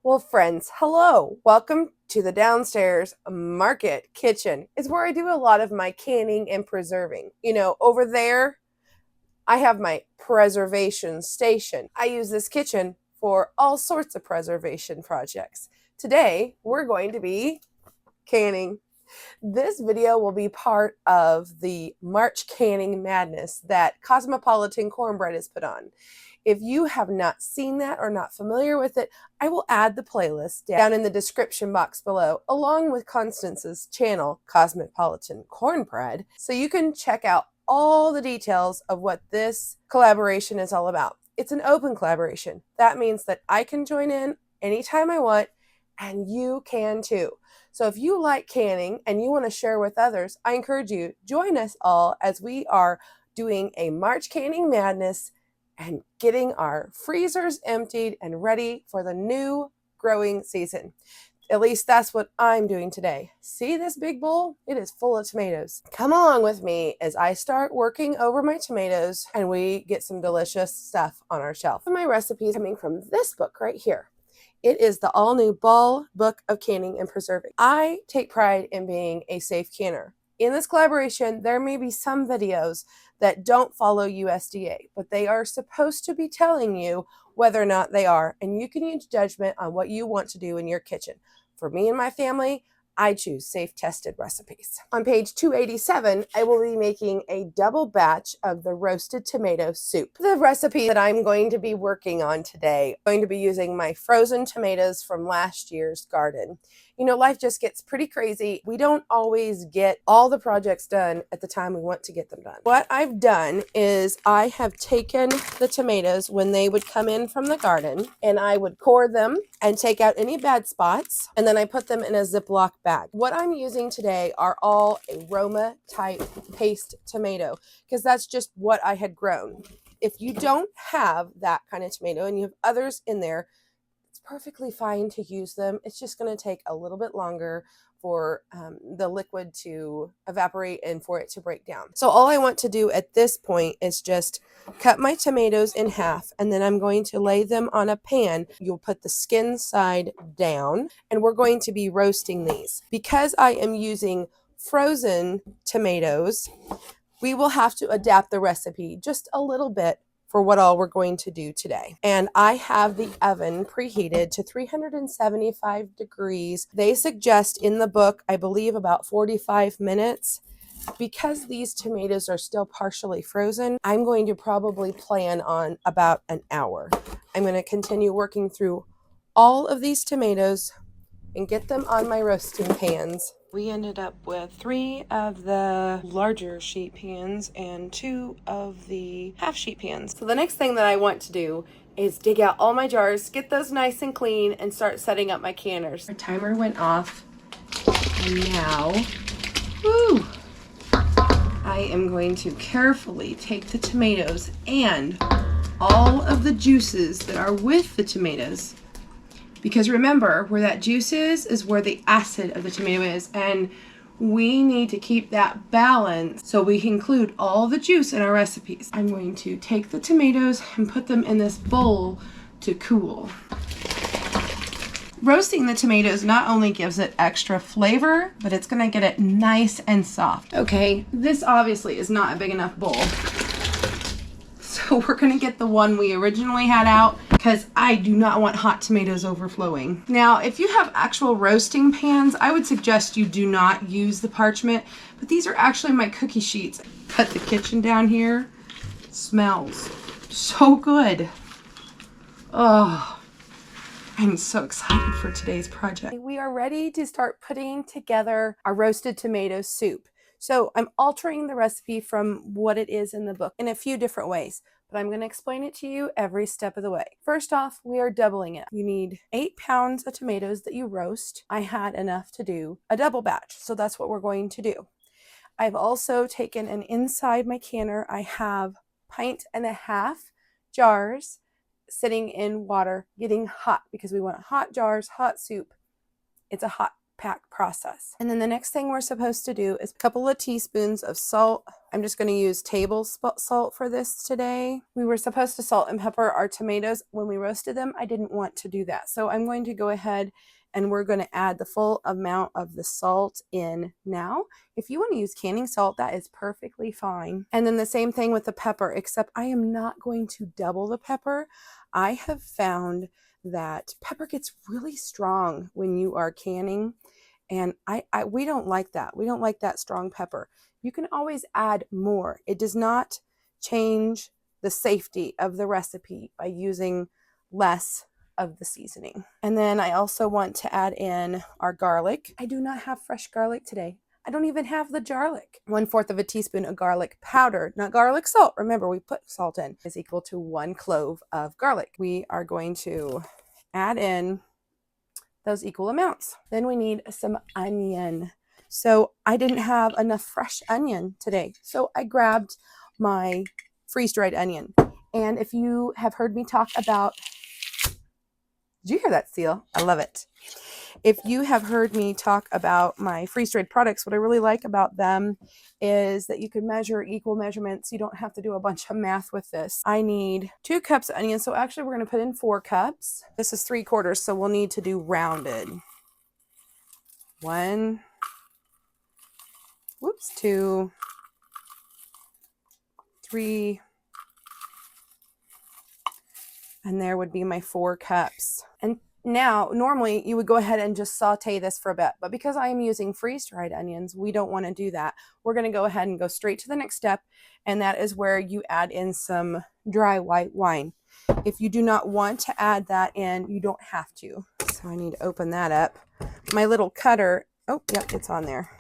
Well, friends, hello. Welcome to the downstairs market kitchen. It's where I do a lot of my canning and preserving. Over there, I have my preservation station. I use this kitchen for all sorts of preservation projects. Today, we're going to be canning. This video will be part of the March canning madness that Cosmopolitan Cornbread has put on. If you have not seen that or not familiar with it, I will add the playlist down in the description box below, along with Constance's channel, Cosmopolitan Cornbread, so you can check out all the details of what this collaboration is all about. It's an open collaboration. That means that I can join in anytime I want, and you can too. So if you like canning and you want to share with others, I encourage you, join us all as we are doing a March canning madness and getting our freezers emptied and ready for the new growing season. At least that's what I'm doing today. See this big bowl? It is full of tomatoes. Come along with me as I start working over my tomatoes and we get some delicious stuff on our shelf. My recipe is coming from this book right here. It is the all-new Ball Book of Canning and Preserving. I take pride in being a safe canner. In this collaboration, there may be some videos that don't follow USDA, but they are supposed to be telling you whether or not they are, and you can use judgment on what you want to do in your kitchen. For me and my family, I choose safe-tested recipes. On page 287, I will be making a double batch of the roasted tomato soup. The recipe that I'm going to be working on today, I'm going to be using my frozen tomatoes from last year's garden. Life just gets pretty crazy. We don't always get all the projects done at the time we want to get them done. What I've done is I have taken the tomatoes when they would come in from the garden, and I would core them and take out any bad spots, and then I put them in a Ziploc bag. What I'm using today are all aroma type paste tomato, because that's just what I had grown. If you don't have that kind of tomato and you have others in there, it's perfectly fine to use them. It's just going to take a little bit longer for the liquid to evaporate and for it to break down. So all I want to do at this point is just cut my tomatoes in half, and then I'm going to lay them on a pan. You'll put the skin side down, and we're going to be roasting these. Because I am using frozen tomatoes, we will have to adapt the recipe just a little bit for what all we're going to do today. And I have the oven preheated to 375 degrees. They suggest in the book, I believe, about 45 minutes. Because these tomatoes are still partially frozen, I'm going to probably plan on about an hour. I'm going to continue working through all of these tomatoes and get them on my roasting pans. We ended up with 3 of the larger sheet pans and 2 of the half sheet pans. So the next thing that I want to do is dig out all my jars, get those nice and clean, and start setting up my canners. Our timer went off, and now, woo! I am going to carefully take the tomatoes and all of the juices that are with the tomatoes, because remember, where that juice is where the acid of the tomato is, and we need to keep that balance so we can include all the juice in our recipes. I'm going to take the tomatoes and put them in this bowl to cool. Roasting the tomatoes not only gives it extra flavor, but it's going to get it nice and soft. Okay, this obviously is not a big enough bowl. So we're going to get the one we originally had out, because I do not want hot tomatoes overflowing. Now, if you have actual roasting pans, I would suggest you do not use the parchment, but these are actually my cookie sheets. Put the kitchen down here. It smells so good. Oh, I'm so excited for today's project. We are ready to start putting together our roasted tomato soup. So I'm altering the recipe from what it is in the book in a few different ways, but I'm going to explain it to you every step of the way. First off, we are doubling it. You need 8 pounds of tomatoes that you roast. I had enough to do a double batch, so that's what we're going to do. I've also taken, and inside my canner, I have 1.5 pints jars sitting in water getting hot, because we want hot jars, hot soup. It's a hot pack process. And then the next thing we're supposed to do is a couple of teaspoons of salt. I'm just going to use table salt for this today. We were supposed to salt and pepper our tomatoes when we roasted them. I didn't want to do that. So I'm going to go ahead and we're going to add the full amount of the salt in now. If you want to use canning salt, that is perfectly fine. And then the same thing with the pepper, except I am not going to double the pepper. I have found that pepper gets really strong when you are canning, and we don't like that. We don't like that strong pepper. You can always add more. It does not change the safety of the recipe by using less of the seasoning. And then I also want to add in our garlic. I do not have fresh garlic today. I don't even have the garlic. 1/4 of a teaspoon of garlic powder, not garlic salt. Remember, we put salt in, is equal to 1 clove of garlic. We are going to add in those equal amounts. Then we need some onion. So I didn't have enough fresh onion today, so I grabbed my freeze-dried onion. And if you have heard me talk about, did you hear that seal? I love it. If you have heard me talk about my freeze-dried products, what I really like about them is that you can measure equal measurements. You don't have to do a bunch of math with this. I need 2 cups of onions. So actually we're going to put in 4 cups. This is 3/4, so we'll need to do rounded. 1, 2, 3, and there would be my 4 cups. And now, normally you would go ahead and just saute this for a bit, but because I am using freeze-dried onions, we don't want to do that. We're going to go ahead and go straight to the next step, and that is where you add in some dry white wine. If you do not want to add that in, you don't have to. So I need to open that up. My little cutter, oh, yep, it's on there.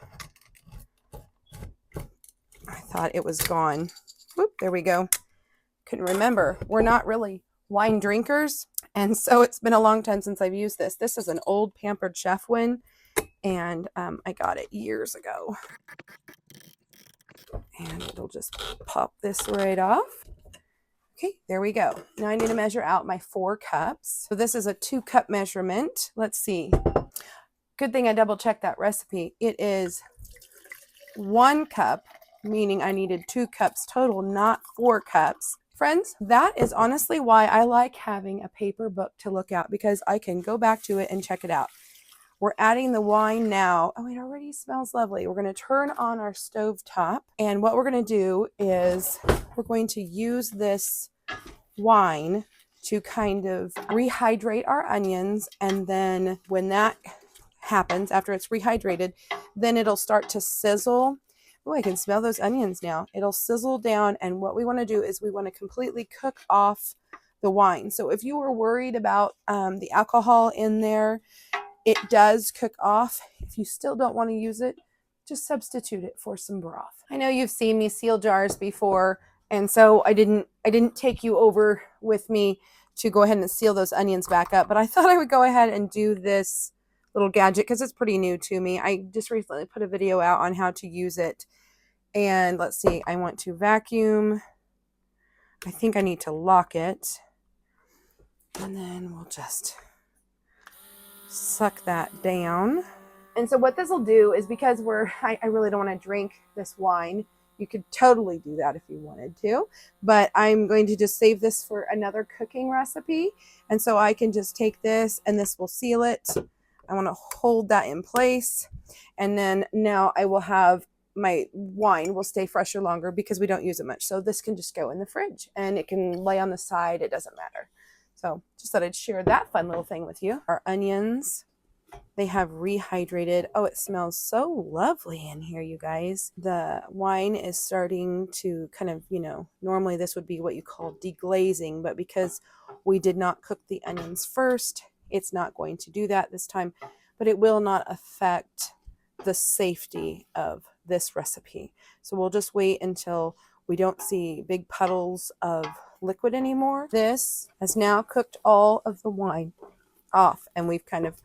I thought it was gone. Whoop, there we go. Couldn't remember. We're not really wine drinkers, and so it's been a long time since I've used this. This is an old Pampered Chef one, and I got it years ago. And it'll just pop this right off. Okay, there we go. Now I need to measure out my 4 cups. So this is a 2-cup measurement. Let's see. Good thing I double checked that recipe. It is 1 cup, meaning I needed 2 cups total, not 4 cups. Friends, that is honestly why I like having a paper book to look at, because I can go back to it and check it out. We're adding the wine now. Oh, it already smells lovely. We're going to turn on our stove top, and what we're going to do is we're going to use this wine to kind of rehydrate our onions, and then when that happens, after it's rehydrated, then it'll start to sizzle. Oh, I can smell those onions now. It'll sizzle down, and what we want to do is we want to completely cook off the wine. So if you were worried about the alcohol in there, it does cook off. If you still don't want to use it, just substitute it for some broth. I know you've seen me seal jars before, and so I didn't take you over with me to go ahead and seal those onions back up, but I thought I would go ahead and do this little gadget because it's pretty new to me. I just recently put a video out on how to use it. And let's see, I want to vacuum. I think I need to lock it. And then we'll just suck that down. And so what this will do is, because I really don't want to drink this wine. You could totally do that if you wanted to, but I'm going to just save this for another cooking recipe. And so I can just take this, and this will seal it. I want to hold that in place. And then now I will have my wine will stay fresher longer because we don't use it much. So this can just go in the fridge, and it can lay on the side. It doesn't matter. So just thought I'd share that fun little thing with you. Our onions, they have rehydrated. Oh, it smells so lovely in here, you guys. The wine is starting to kind of, normally this would be what you call deglazing, but because we did not cook the onions first, it's not going to do that this time, but it will not affect the safety of this recipe. So we'll just wait until we don't see big puddles of liquid anymore. This has now cooked all of the wine off, and we've kind of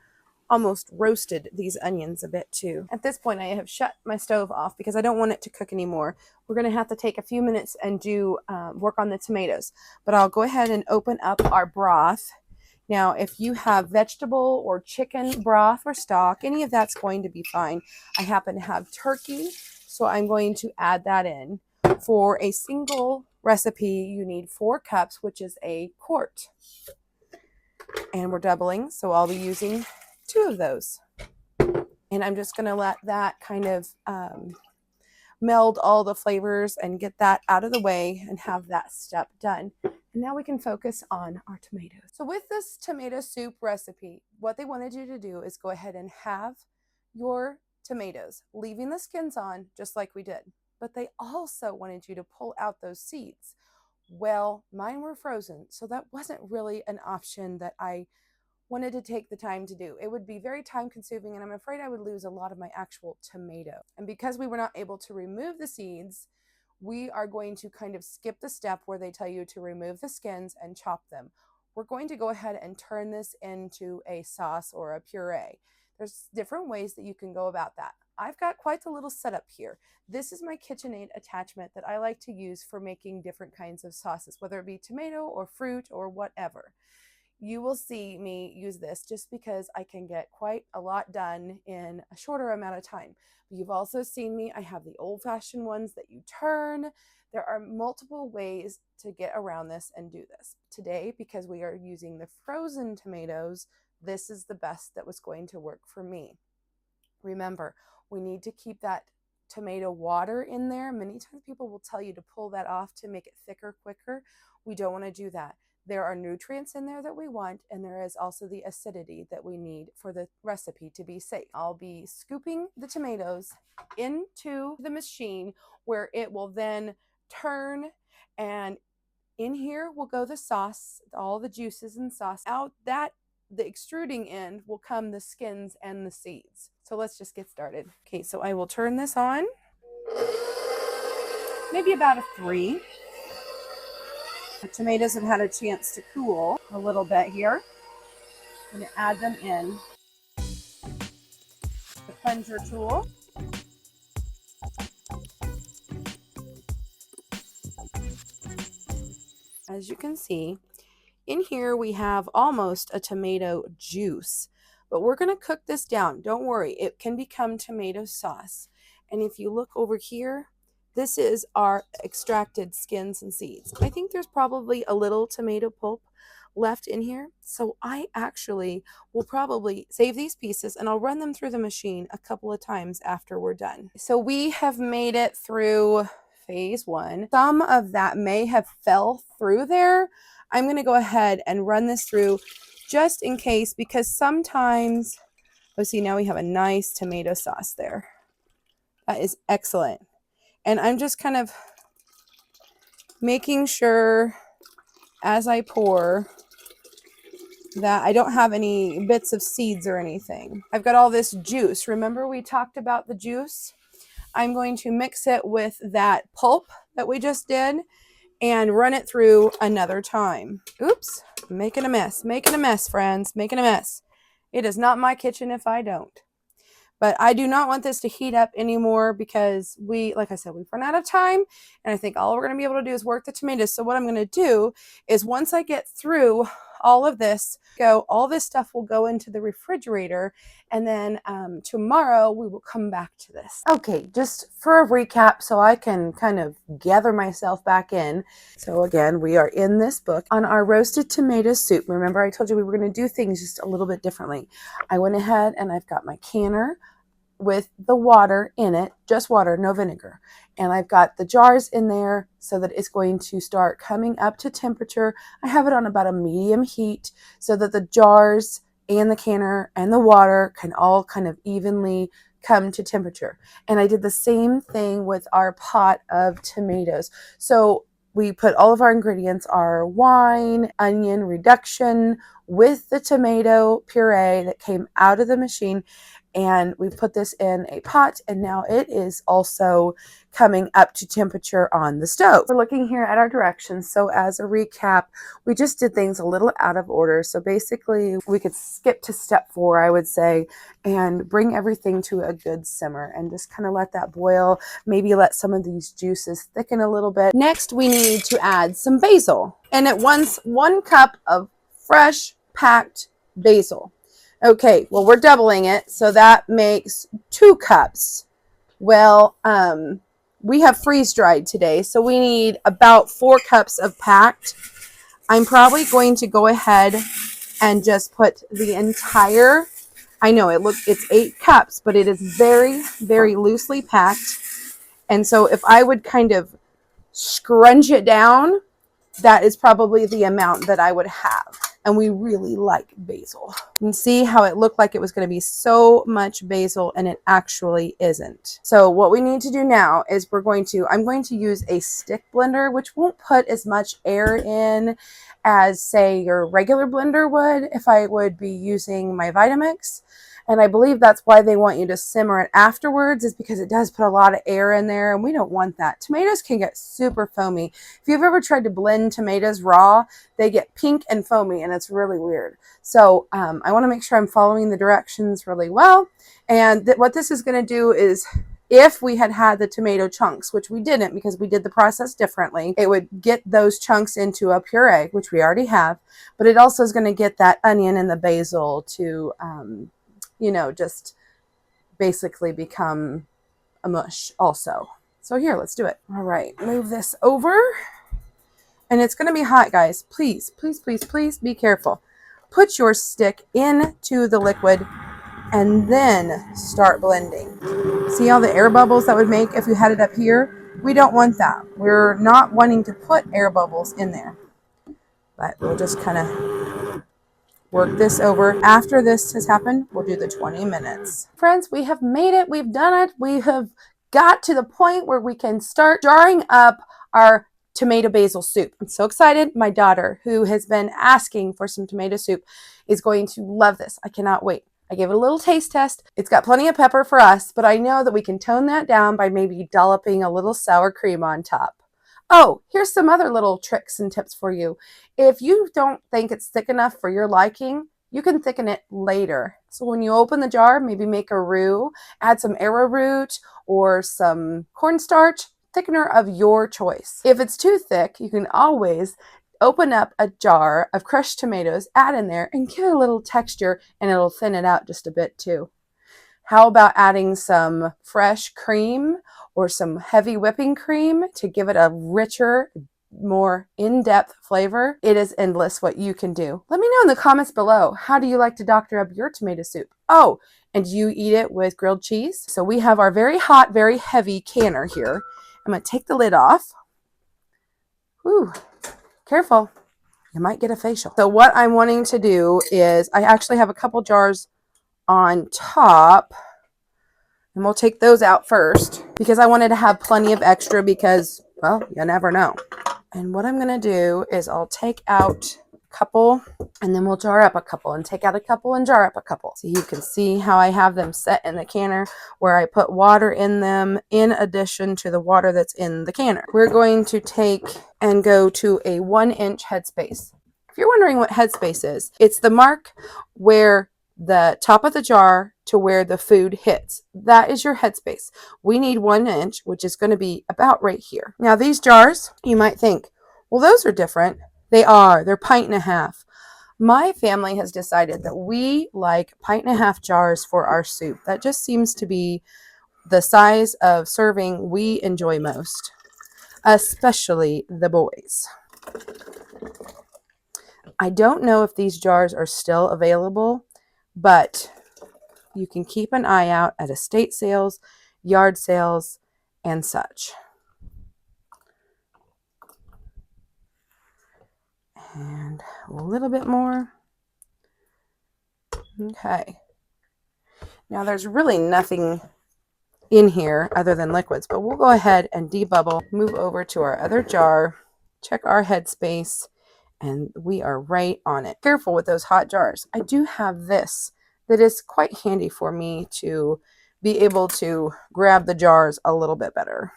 almost roasted these onions a bit too. At this point, I have shut my stove off because I don't want it to cook anymore. We're going to have to take a few minutes and do work on the tomatoes, but I'll go ahead and open up our broth. Now, if you have vegetable or chicken broth or stock, any of that's going to be fine. I happen to have turkey, so I'm going to add that in. For a single recipe, you need 4 cups, which is a quart. And we're doubling, so I'll be using 2 of those. And I'm just going to let that kind of meld all the flavors and get that out of the way and have that step done. And now we can focus on our tomatoes. So with this tomato soup recipe, what they wanted you to do is go ahead and have your tomatoes, leaving the skins on just like we did. But they also wanted you to pull out those seeds. Well, mine were frozen, so that wasn't really an option that I wanted to take the time to do. It would be very time consuming, and I'm afraid I would lose a lot of my actual tomato. And because we were not able to remove the seeds, we are going to kind of skip the step where they tell you to remove the skins and chop them. We're going to go ahead and turn this into a sauce or a puree. There's different ways that you can go about that. I've got quite the little setup here. This is my KitchenAid attachment that I like to use for making different kinds of sauces, whether it be tomato or fruit or whatever. You will see me use this just because I can get quite a lot done in a shorter amount of time. But you've also seen me, I have the old-fashioned ones that you turn. There are multiple ways to get around this and do this. Today, because we are using the frozen tomatoes, this is the best that was going to work for me. Remember, we need to keep that tomato water in there. Many times people will tell you to pull that off to make it thicker quicker. We don't want to do that. There are nutrients in there that we want, and there is also the acidity that we need for the recipe to be safe. I'll be scooping the tomatoes into the machine where it will then turn, and in here will go the sauce, all the juices and sauce. Out that the extruding end will come the skins and the seeds. So let's just get started. Okay, so I will turn this on, maybe about a 3. The tomatoes have had a chance to cool a little bit here. I'm going to add them in. The plunger tool. As you can see, in here we have almost a tomato juice, but we're going to cook this down. Don't worry, it can become tomato sauce. And if you look over here, this is our extracted skins and seeds. I think there's probably a little tomato pulp left in here. So I actually will probably save these pieces and I'll run them through the machine a couple of times after we're done. So we have made it through phase 1. Some of that may have fell through there. I'm going to go ahead and run this through just in case, because sometimes, oh, see, now we have a nice tomato sauce there. That is excellent. And I'm just kind of making sure as I pour that I don't have any bits of seeds or anything. I've got all this juice. Remember we talked about the juice? I'm going to mix it with that pulp that we just did and run it through another time. Oops, making a mess, friends, making a mess. It is not my kitchen if I don't. But I do not want this to heat up anymore because like I said, we've run out of time. And I think all we're going to be able to do is work the tomatoes. So what I'm going to do is once I get through all of this, all this stuff will go into the refrigerator. And then tomorrow we will come back to this. Okay, just for a recap so I can kind of gather myself back in. So again, we are in this book on our roasted tomato soup. Remember I told you we were going to do things just a little bit differently. I went ahead and I've got my canner with the water in it, just water, no vinegar. And I've got the jars in there so that it's going to start coming up to temperature. I have it on about a medium heat so that the jars and the canner and the water can all kind of evenly come to temperature. And I did the same thing with our pot of tomatoes. So we put all of our ingredients, our wine, onion reduction with the tomato puree that came out of the machine. And we put this in a pot, and now it is also coming up to temperature on the stove. We're looking here at our directions. So as a recap, we just did things a little out of order. So basically we could skip to step 4, I would say, and bring everything to a good simmer and just kind of let that boil. Maybe let some of these juices thicken a little bit. Next, we need to add some basil. And at once, 1 cup of fresh packed basil. Okay, well, we're doubling it, so that makes 2 cups. Well, we have freeze dried today, so we need about 4 cups of packed. I'm probably going to go ahead and just put the entire, I know it's 8 cups, but it is very, very loosely packed. And so if I would kind of scrunch it down, that is probably the amount that I would have. And we really like basil. You can see how it looked like it was going to be so much basil, and it actually isn't. So what we need to do now is I'm going to use a stick blender, which won't put as much air in as, say, your regular blender would if I would be using my Vitamix. And I believe that's why they want you to simmer it afterwards, is because it does put a lot of air in there, and we don't want that. Tomatoes can get super foamy. If you've ever tried to blend tomatoes raw, they get pink and foamy, and it's really weird. So I want to make sure I'm following the directions really well. And what this is going to do is, if we had the tomato chunks, which we didn't because we did the process differently, it would get those chunks into a puree, which we already have, but it also is going to get that onion and the basil to just basically become a mush also. So here, let's do it. All right, move this over. And it's going to be hot, guys. Please, please, please, please be careful. Put your stick into the liquid and then start blending. See all the air bubbles that would make if you had it up here? We don't want that. We're not wanting to put air bubbles in there. But we'll just kind of work this over. After this has happened, we'll do the 20 minutes. Friends, we have made it. We've done it. We have got to the point where we can start jarring up our tomato basil soup. I'm so excited. My daughter, who has been asking for some tomato soup, is going to love this. I cannot wait. I gave it a little taste test. It's got plenty of pepper for us, but I know that we can tone that down by maybe dolloping a little sour cream on top. Oh, here's some other little tricks and tips for you. If you don't think it's thick enough for your liking, you can thicken it later. So when you open the jar, maybe make a roux, add some arrowroot or some cornstarch, thickener of your choice. If it's too thick, you can always open up a jar of crushed tomatoes, add in there, and give it a little texture, and it'll thin it out just a bit too. How about adding some fresh cream or some heavy whipping cream to give it a richer, more in-depth flavor? It is endless what you can do. Let me know in the comments below, how do you like to doctor up your tomato soup? Oh, and do you eat it with grilled cheese? So we have our very hot, very heavy canner here. I'm going to take the lid off. Ooh, careful. You might get a facial. So what I'm wanting to do is, I actually have a couple jars on top, and we'll take those out first because I wanted to have plenty of extra because, well, you never know. And what I'm going to do is I'll take out a couple, and then we'll jar up a couple, and take out a couple and jar up a couple. So you can see how I have them set in the canner where I put water in them in addition to the water that's in the canner. We're going to take and go to a 1-inch headspace. If you're wondering what headspace is, it's the mark where the top of the jar to where the food hits. That is your headspace. We need 1 inch, which is going to be about right here. Now these jars, you might think, well, those are different. They are. They're 1.5 pints. My family has decided that we like 1.5 pints jars for our soup. That just seems to be the size of serving we enjoy most, especially the boys. I don't know if these jars are still available, but you can keep an eye out at estate sales, yard sales, and such. And a little bit more. Okay. Now there's really nothing in here other than liquids, but we'll go ahead and debubble, move over to our other jar, check our headspace, and we are right on it. Careful with those hot jars. I do have this that is quite handy for me to be able to grab the jars a little bit better.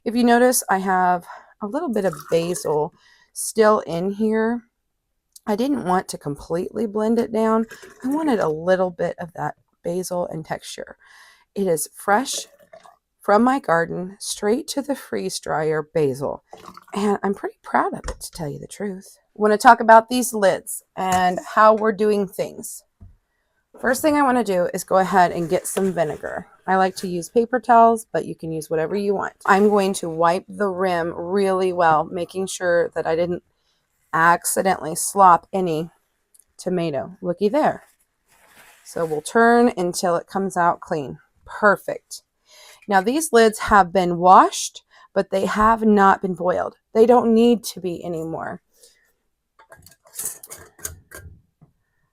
If you notice, I have a little bit of basil still in here. I didn't want to completely blend it down. I wanted a little bit of that basil and texture. It is fresh from my garden straight to the freeze dryer basil. And I'm pretty proud of it, to tell you the truth. I want to talk about these lids and how we're doing things. First thing I want to do is go ahead and get some vinegar. I like to use paper towels, but you can use whatever you want. I'm going to wipe the rim really well, making sure that I didn't accidentally slop any tomato. Looky there. So we'll turn until it comes out clean. Perfect. Now these lids have been washed, but they have not been boiled. They don't need to be anymore.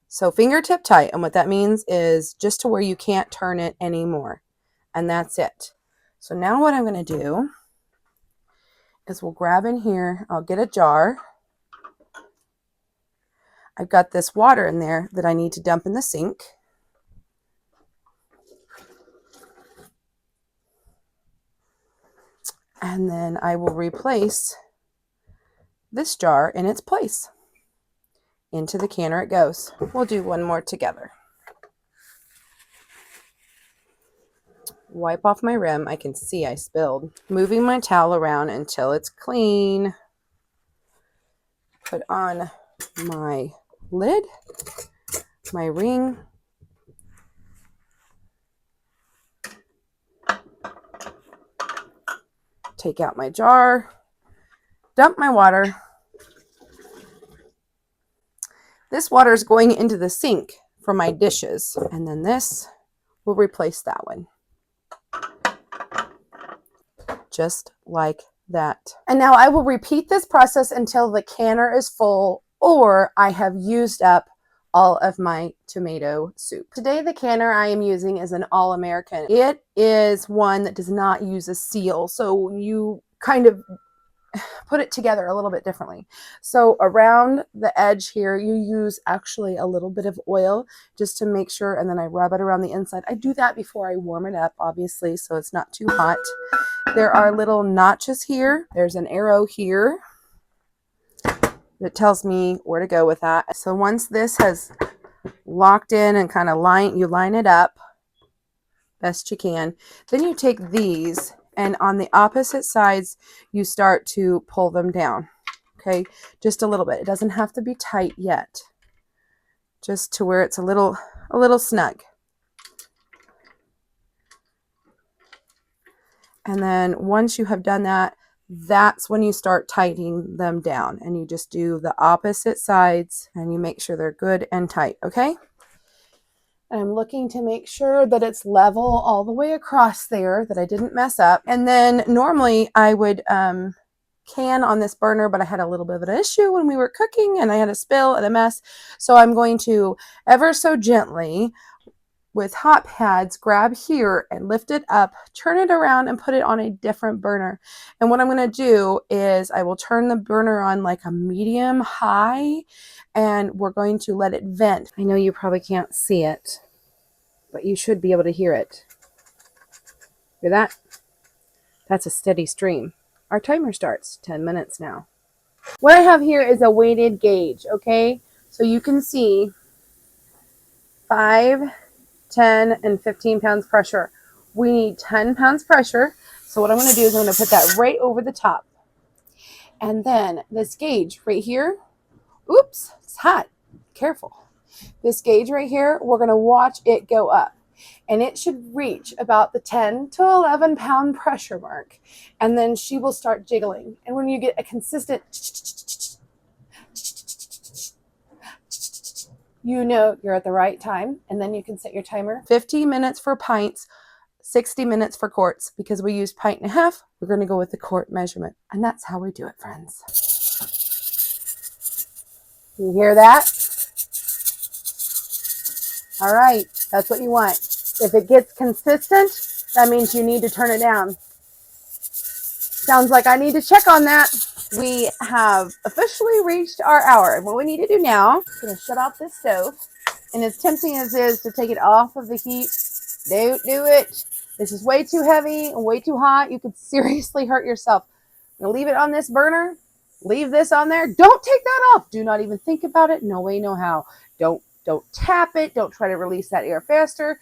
So fingertip tight, and what that means is just to where you can't turn it anymore. And that's it. So now what I'm going to do is we'll grab in here, I'll get a jar. I've got this water in there that I need to dump in the sink. And then I will replace this jar in its place. Into the canner it goes. We'll do one more together. Wipe off my rim. I can see I spilled. Moving my towel around until it's clean. Put on my lid, my ring. Take out my jar. Dump my water. This water is going into the sink for my dishes. And then this will replace that one. Just like that. And now I will repeat this process until the canner is full or I have used up all of my tomato soup. Today the canner I am using is an All-American. It is one that does not use a seal, so you kind of put it together a little bit differently. So around the edge here, you use actually a little bit of oil just to make sure, and then I rub it around the inside. I do that before I warm it up, obviously, so it's not too hot. There are little notches here. There's an arrow here that tells me where to go with that. So once this has locked in and kind of you line it up best you can, then you take these and on the opposite sides, you start to pull them down, okay? Just a little bit. It doesn't have to be tight yet, just to where it's a little snug. And then once you have done that, that's when you start tightening them down. And you just do the opposite sides and you make sure they're good and tight, okay? I'm looking to make sure that it's level all the way across there, that I didn't mess up. And then normally I would can on this burner, but I had a little bit of an issue when we were cooking and I had a spill and a mess. So I'm going to ever so gently with hot pads grab here and lift it up, turn it around and put it on a different burner. And what I'm going to do is I will turn the burner on like a medium high and we're going to let it vent. I know you probably can't see it, but you should be able to hear it. Hear that? That's a steady stream. Our timer starts 10 minutes now. What I have here is a weighted gauge, okay? So you can see 5, 10, and 15 pounds pressure. We need 10 pounds pressure. So what I'm going to do is I'm going to put that right over the top. And then this gauge right here, oops, it's hot. Careful. This gauge right here, we're going to watch it go up. And it should reach about the 10 to 11 pound pressure mark. And then she will start jiggling. And when you get a consistent, you know you're at the right time. And then you can set your timer. 50 minutes for pints, 60 minutes for quarts. Because we use pint and a half, we're going to go with the quart measurement. And that's how we do it, friends. You hear that? All right, that's what you want. If it gets consistent, that means you need to turn it down. Sounds like I need to check on that. We have officially reached our hour. And what we need to do now, I'm going to shut off this stove. And as tempting as it is to take it off of the heat, don't do it. This is way too heavy and way too hot. You could seriously hurt yourself. I'm going to leave it on this burner. Leave this on there. Don't take that off. Do not even think about it. No way, no how. Don't tap it. Don't try to release that air faster.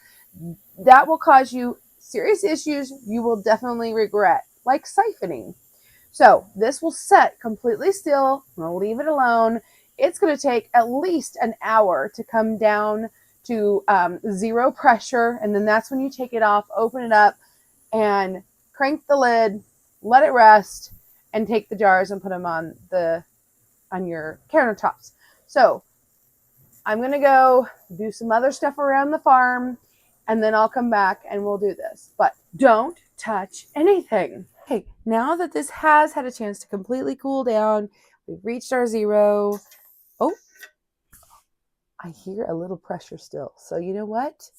That will cause you serious issues you will definitely regret, like siphoning. So this will set completely still. I'm going to leave it alone. It's going to take at least an hour to come down to 0 pressure. And then that's when you take it off, open it up, and crank the lid, let it rest, and take the jars and put them on your countertops. So I'm going to go do some other stuff around the farm, and then I'll come back and we'll do this. But don't touch anything. Okay, now that this has had a chance to completely cool down, we've reached our 0. Oh, I hear a little pressure still. So you know what?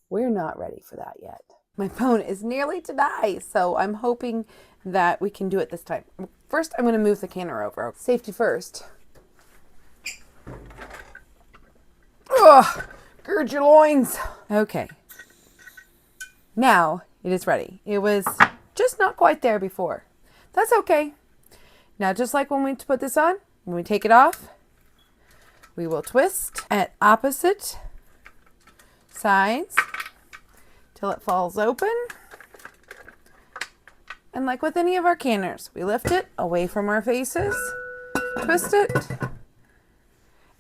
We're not ready for that yet. My phone is nearly to die, so I'm hoping that we can do it this time. First, I'm going to move the canner over. Safety first. Ugh, gird your loins. Okay. Now it is ready. It was just not quite there before. That's okay. Now, just like when we put this on, when we take it off, we will twist at opposite sides till it falls open. And like with any of our canners, we lift it away from our faces, twist it,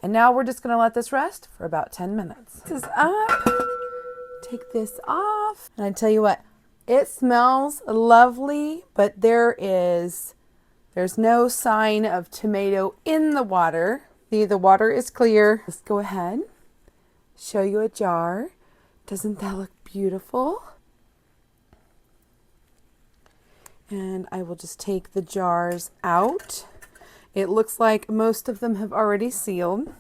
and now we're just going to let this rest for about 10 minutes. This is up. Take this off. And I tell you what, it smells lovely, but there's no sign of tomato in the water. The water is clear. Let's go ahead, show you a jar. Doesn't that look beautiful? And I will just take the jars out. It looks like most of them have already sealed.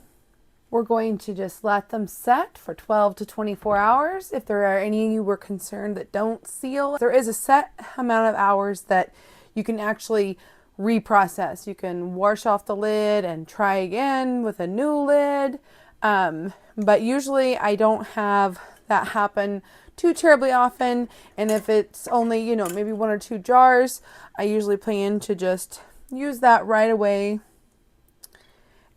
We're going to just let them set for 12 to 24 hours. If there are any of you were concerned that don't seal, there is a set amount of hours that you can actually reprocess. You can wash off the lid and try again with a new lid. But usually I don't have that happen too terribly often. And if it's only, maybe 1 or 2 jars, I usually plan to just use that right away.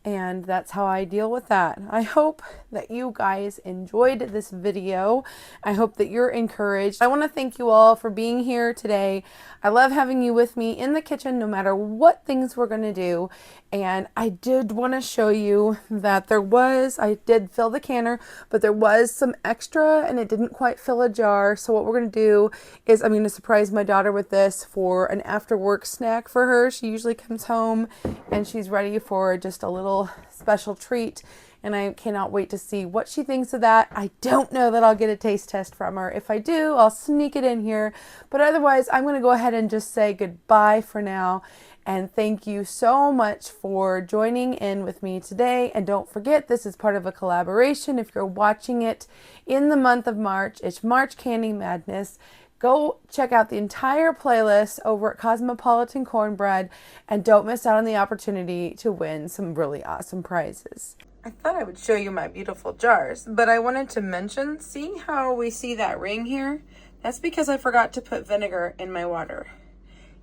And that's how I deal with that. I hope that you guys enjoyed this video. I hope that you're encouraged. I want to thank you all for being here today. I love having you with me in the kitchen no matter what things we're going to do. And I did want to show you that I did fill the canner, but there was some extra and it didn't quite fill a jar. So what we're going to do is I'm going to surprise my daughter with this for an after work snack for her. She usually comes home and she's ready for just a little special treat, and I cannot wait to see what she thinks of that. I don't know that I'll get a taste test from her. If I do, I'll sneak it in here, but otherwise I'm going to go ahead and just say goodbye for now, and thank you so much for joining in with me today. And don't forget, this is part of a collaboration. If you're watching it in the month of March, it's March Canning Madness. Go check out the entire playlist over at Cosmopolitan Cornbread, and don't miss out on the opportunity to win some really awesome prizes. I thought I would show you my beautiful jars, but I wanted to mention, see how we see that ring here? That's because I forgot to put vinegar in my water.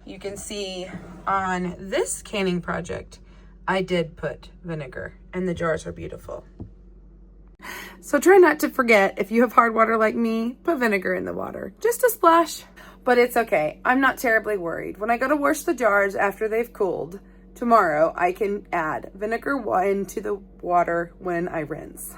You can see on this canning project, I did put vinegar, and the jars are beautiful. So try not to forget, if you have hard water like me, put vinegar in the water. Just a splash. But it's okay. I'm not terribly worried. When I go to wash the jars after they've cooled, tomorrow I can add vinegar into the water when I rinse.